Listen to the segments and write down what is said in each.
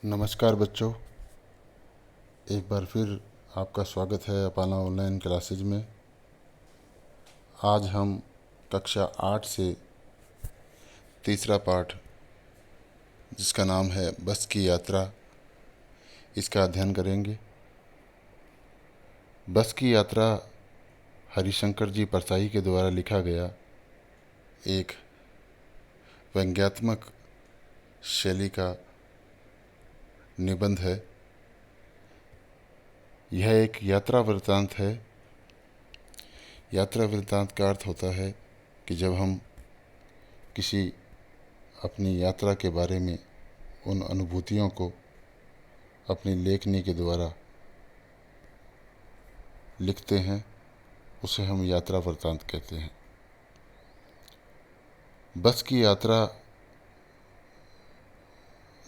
नमस्कार बच्चों, एक बार फिर आपका स्वागत है अपाना ऑनलाइन क्लासेज में। आज हम कक्षा 8 से तीसरा पाठ, जिसका नाम है बस की यात्रा, इसका अध्ययन करेंगे। बस की यात्रा हरिशंकर जी परसाई के द्वारा लिखा गया एक व्यंग्यात्मक शैली का निबंध है। यह एक यात्रा वृत्तांत है। यात्रा वृत्तांत का अर्थ होता है कि जब हम किसी अपनी यात्रा के बारे में उन अनुभूतियों को अपनी लेखनी के द्वारा लिखते हैं, उसे हम यात्रा वृत्तांत कहते हैं। बस की यात्रा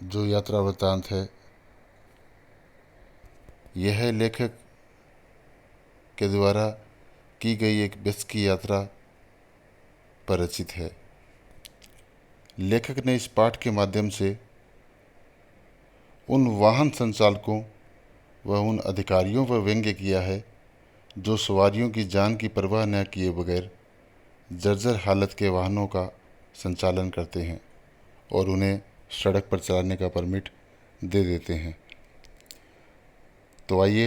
जो यात्रा वृत्तांत है, यह लेखक के द्वारा की गई एक बस की यात्रा पर रचित है। लेखक ने इस पाठ के माध्यम से उन वाहन संचालकों व उन अधिकारियों पर व्यंग्य किया है जो सवारियों की जान की परवाह न किए बगैर जर्जर हालत के वाहनों का संचालन करते हैं और उन्हें सड़क पर चलाने का परमिट दे देते हैं। तो आइए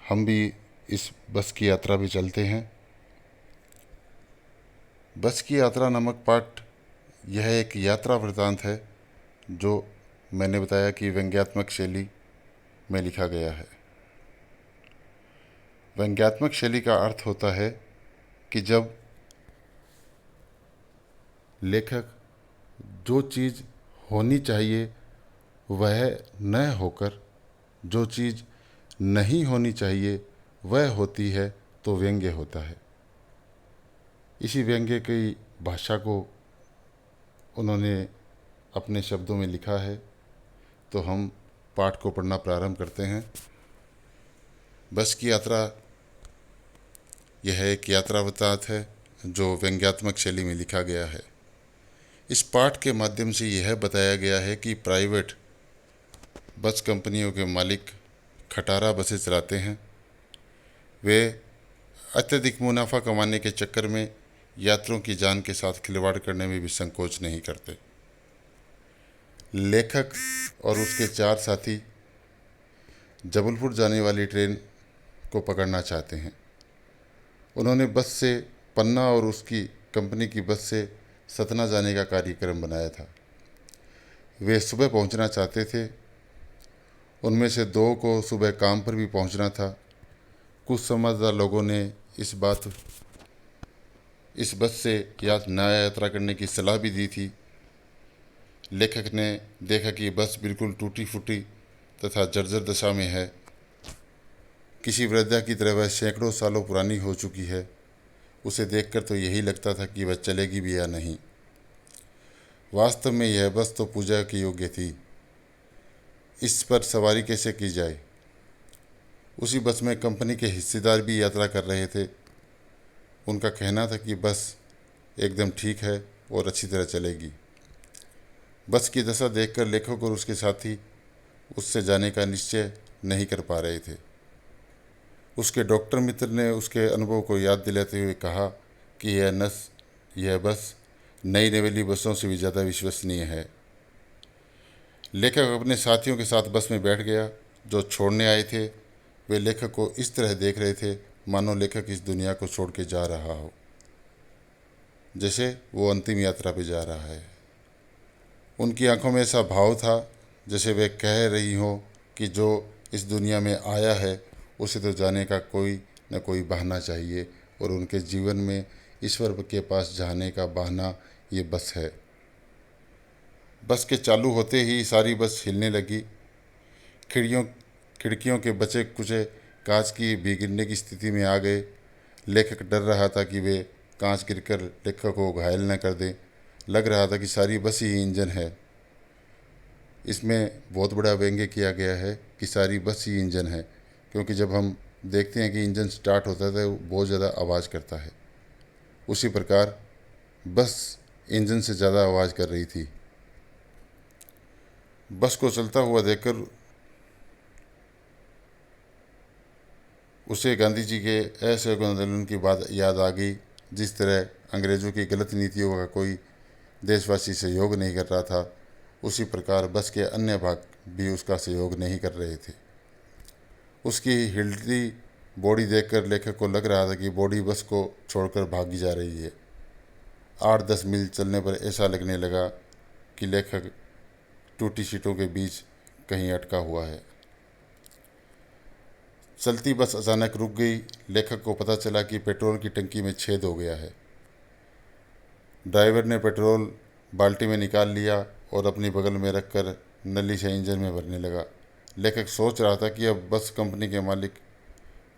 हम भी इस बस की यात्रा भी चलते हैं। बस की यात्रा नामक पाठ यह एक यात्रा वृत्तांत है जो मैंने बताया कि व्यंग्यात्मक शैली में लिखा गया है। व्यंग्यात्मक शैली का अर्थ होता है कि जब लेखक जो चीज़ होनी चाहिए वह न होकर जो चीज़ नहीं होनी चाहिए वह होती है, तो व्यंग्य होता है। इसी व्यंग्य की भाषा को उन्होंने अपने शब्दों में लिखा है। तो हम पाठ को पढ़ना प्रारंभ करते हैं। बस की यात्रा यह एक यात्रा वृत्तांत है जो व्यंग्यात्मक शैली में लिखा गया है। इस पाठ के माध्यम से यह बताया गया है कि प्राइवेट बस कंपनियों के मालिक खटारा बसें चलाते हैं। वे अत्यधिक मुनाफा कमाने के चक्कर में यात्रियों की जान के साथ खिलवाड़ करने में भी संकोच नहीं करते। लेखक और उसके 4 साथी जबलपुर जाने वाली ट्रेन को पकड़ना चाहते हैं। उन्होंने बस से पन्ना और उसकी कंपनी की बस से सतना जाने का कार्यक्रम बनाया था। वे सुबह पहुंचना चाहते थे। उनमें से 2 को सुबह काम पर भी पहुंचना था। कुछ समझदार लोगों ने इस बस से नया यात्रा करने की सलाह भी दी थी। लेखक ने देखा कि बस बिल्कुल टूटी फूटी तथा जर्जर दशा में है। किसी वृद्धा की तरह वह सैकड़ों सालों पुरानी हो चुकी है। उसे देखकर तो यही लगता था कि वह चलेगी भी या नहीं। वास्तव में यह बस तो पूजा के योग्य थी। इस पर सवारी कैसे की जाए। उसी बस में कंपनी के हिस्सेदार भी यात्रा कर रहे थे। उनका कहना था कि बस एकदम ठीक है और अच्छी तरह चलेगी। बस की दशा देखकर लेखक और उसके साथी उससे जाने का निश्चय नहीं कर पा रहे थे। उसके डॉक्टर मित्र ने उसके अनुभव को याद दिलाते हुए कहा कि यह बस नई नवेली बसों से भी ज़्यादा विश्वसनीय है। लेखक अपने साथियों के साथ बस में बैठ गया। जो छोड़ने आए थे वे लेखक को इस तरह देख रहे थे मानो लेखक इस दुनिया को छोड़ के जा रहा हो, जैसे वो अंतिम यात्रा पे जा रहा है। उनकी आंखों में ऐसा भाव था जैसे वे कह रही हो कि जो इस दुनिया में आया है उसे तो जाने का कोई न कोई बहाना चाहिए, और उनके जीवन में ईश्वर के पास जाने का बहाना ये बस है। बस के चालू होते ही सारी बस हिलने लगी। खिड़कियों के बचे कुचे कांच की भी गिरने की स्थिति में आ गए। लेखक डर रहा था कि वे कांच गिरकर लेखक को घायल न कर दें। लग रहा था कि सारी बस ही इंजन है। इसमें बहुत बड़ा व्यंग्य किया गया है कि सारी बस ही इंजन है, क्योंकि जब हम देखते हैं कि इंजन स्टार्ट होता है तो बहुत ज़्यादा आवाज़ करता है। उसी प्रकार बस इंजन से ज़्यादा आवाज़ कर रही थी। बस को चलता हुआ देखकर उसे गांधी जी के असहयोग आंदोलन की बात याद आ गई। जिस तरह अंग्रेज़ों की गलत नीतियों का कोई देशवासी सहयोग नहीं कर रहा था, उसी प्रकार बस के अन्य भाग भी उसका सहयोग नहीं कर रहे थे। उसकी हिलती बॉडी देखकर लेखक को लग रहा था कि बॉडी बस को छोड़कर भागी जा रही है। 8-10 मील चलने पर ऐसा लगने लगा कि लेखक टूटी सीटों के बीच कहीं अटका हुआ है। चलती बस अचानक रुक गई। लेखक को पता चला कि पेट्रोल की टंकी में छेद हो गया है। ड्राइवर ने पेट्रोल बाल्टी में निकाल लिया और अपनी बगल में रखकर नली से इंजन में भरने लगा। लेखक सोच रहा था कि अब बस कंपनी के मालिक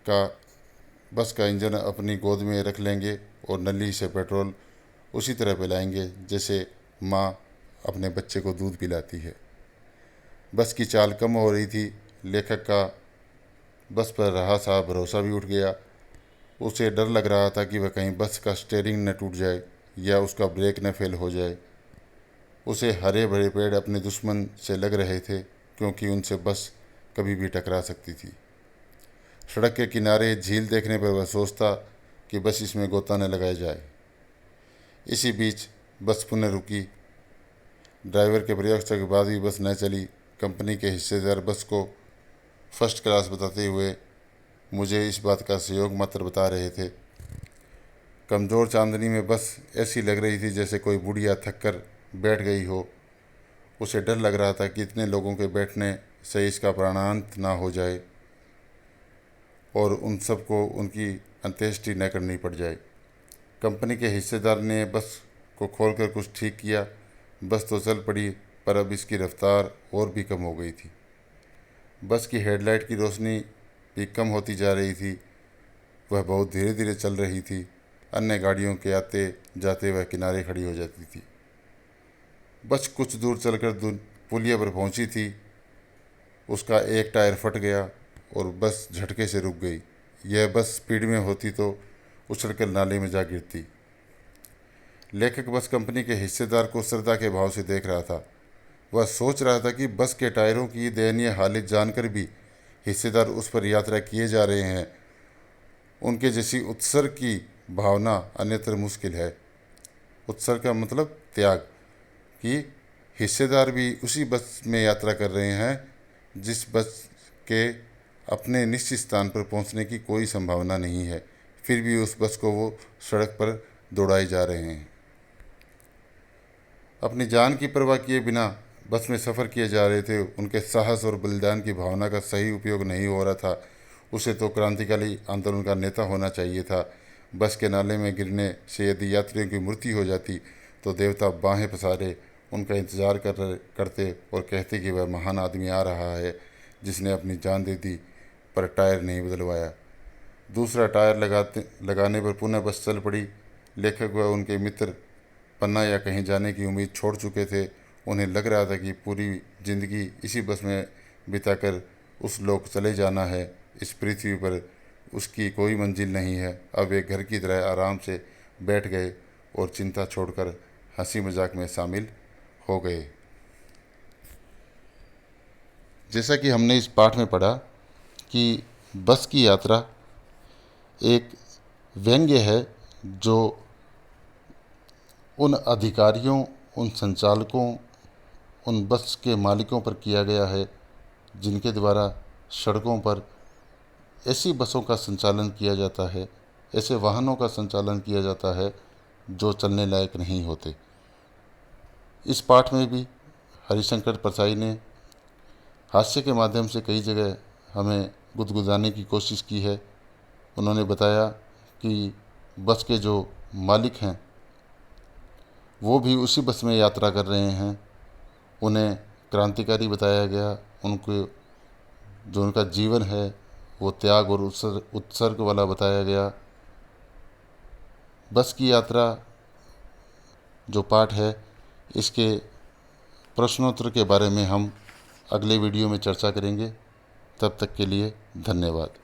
का बस का इंजन अपनी गोद में रख लेंगे और नली से पेट्रोल उसी तरह पिलाएंगे जैसे माँ अपने बच्चे को दूध पिलाती है। बस की चाल कम हो रही थी। लेखक का बस पर रहा सा भरोसा भी उठ गया। उसे डर लग रहा था कि वह कहीं बस का स्टीयरिंग न टूट जाए या उसका ब्रेक न फेल हो जाए। उसे हरे भरे पेड़ अपने दुश्मन से लग रहे थे, क्योंकि उनसे बस कभी भी टकरा सकती थी। सड़क के किनारे झील देखने पर वह सोचता कि बस इसमें गोता न लगाया जाए। इसी बीच बस पुनः रुकी। ड्राइवर के प्रयास के बाद भी बस न चली। कंपनी के हिस्सेदार बस को फर्स्ट क्लास बताते हुए मुझे इस बात का सहयोग मात्र बता रहे थे। कमज़ोर चांदनी में बस ऐसी लग रही थी जैसे कोई बुढ़िया थक कर बैठ गई हो। उसे डर लग रहा था कि इतने लोगों के बैठने से इसका प्राणांत ना हो जाए और उन सबको उनकी अंत्येष्टि न करनी पड़ जाए। कंपनी के हिस्सेदार ने बस को खोलकर कुछ ठीक किया। बस तो चल पड़ी, पर अब इसकी रफ्तार और भी कम हो गई थी। बस की हेडलाइट की रोशनी भी कम होती जा रही थी। वह बहुत धीरे धीरे चल रही थी। अन्य गाड़ियों के आते जाते वह किनारे खड़ी हो जाती थी। बस कुछ दूर चलकर पुलिया पर पहुंची थी। उसका एक टायर फट गया और बस झटके से रुक गई। यह बस स्पीड में होती तो उछलकर नाले में जा गिरती। लेखक बस कंपनी के हिस्सेदार को श्रद्धा के भाव से देख रहा था। वह सोच रहा था कि बस के टायरों की दयनीय हालत जानकर भी हिस्सेदार उस पर यात्रा किए जा रहे हैं। उनके जैसी उत्सर्ग की भावना अन्यत्र मुश्किल है। उत्सर्ग का मतलब त्याग, कि हिस्सेदार भी उसी बस में यात्रा कर रहे हैं जिस बस के अपने निश्चित स्थान पर पहुंचने की कोई संभावना नहीं है, फिर भी उस बस को वो सड़क पर दौड़ाए जा रहे हैं। अपनी जान की परवाह किए बिना बस में सफ़र किए जा रहे थे। उनके साहस और बलिदान की भावना का सही उपयोग नहीं हो रहा था। उसे तो क्रांतिकारी आंदोलन का नेता होना चाहिए था। बस के नाले में गिरने से यदि यात्रियों की मृत्यु हो जाती तो देवता बाहें पसारे उनका इंतज़ार करते और कहते कि वह महान आदमी आ रहा है जिसने अपनी जान दे दी पर टायर नहीं बदलवाया। दूसरा टायर लगाने पर पुनः बस चल पड़ी। लेखक व उनके मित्र पन्ना या कहीं जाने की उम्मीद छोड़ चुके थे। उन्हें लग रहा था कि पूरी ज़िंदगी इसी बस में बिताकर उस लोक चले जाना है। इस पृथ्वी पर उसकी कोई मंजिल नहीं है। अब वे घर की तरह आराम से बैठ गए और चिंता छोड़कर हंसी मजाक में शामिल हो गए। जैसा कि हमने इस पाठ में पढ़ा कि बस की यात्रा एक व्यंग्य है जो उन अधिकारियों, उन संचालकों, उन बस के मालिकों पर किया गया है जिनके द्वारा सड़कों पर ऐसी बसों का संचालन किया जाता है, ऐसे वाहनों का संचालन किया जाता है जो चलने लायक नहीं होते। इस पाठ में भी हरिशंकर परसाई ने हास्य के माध्यम से कई जगह हमें गुदगुदाने की कोशिश की है। उन्होंने बताया कि बस के जो मालिक हैं वो भी उसी बस में यात्रा कर रहे हैं। उन्हें क्रांतिकारी बताया गया। उनको जो उनका जीवन है वो त्याग और उत्सर्ग वाला बताया गया। बस की यात्रा जो पाठ है इसके प्रश्नोत्तर के बारे में हम अगले वीडियो में चर्चा करेंगे। तब तक के लिए धन्यवाद।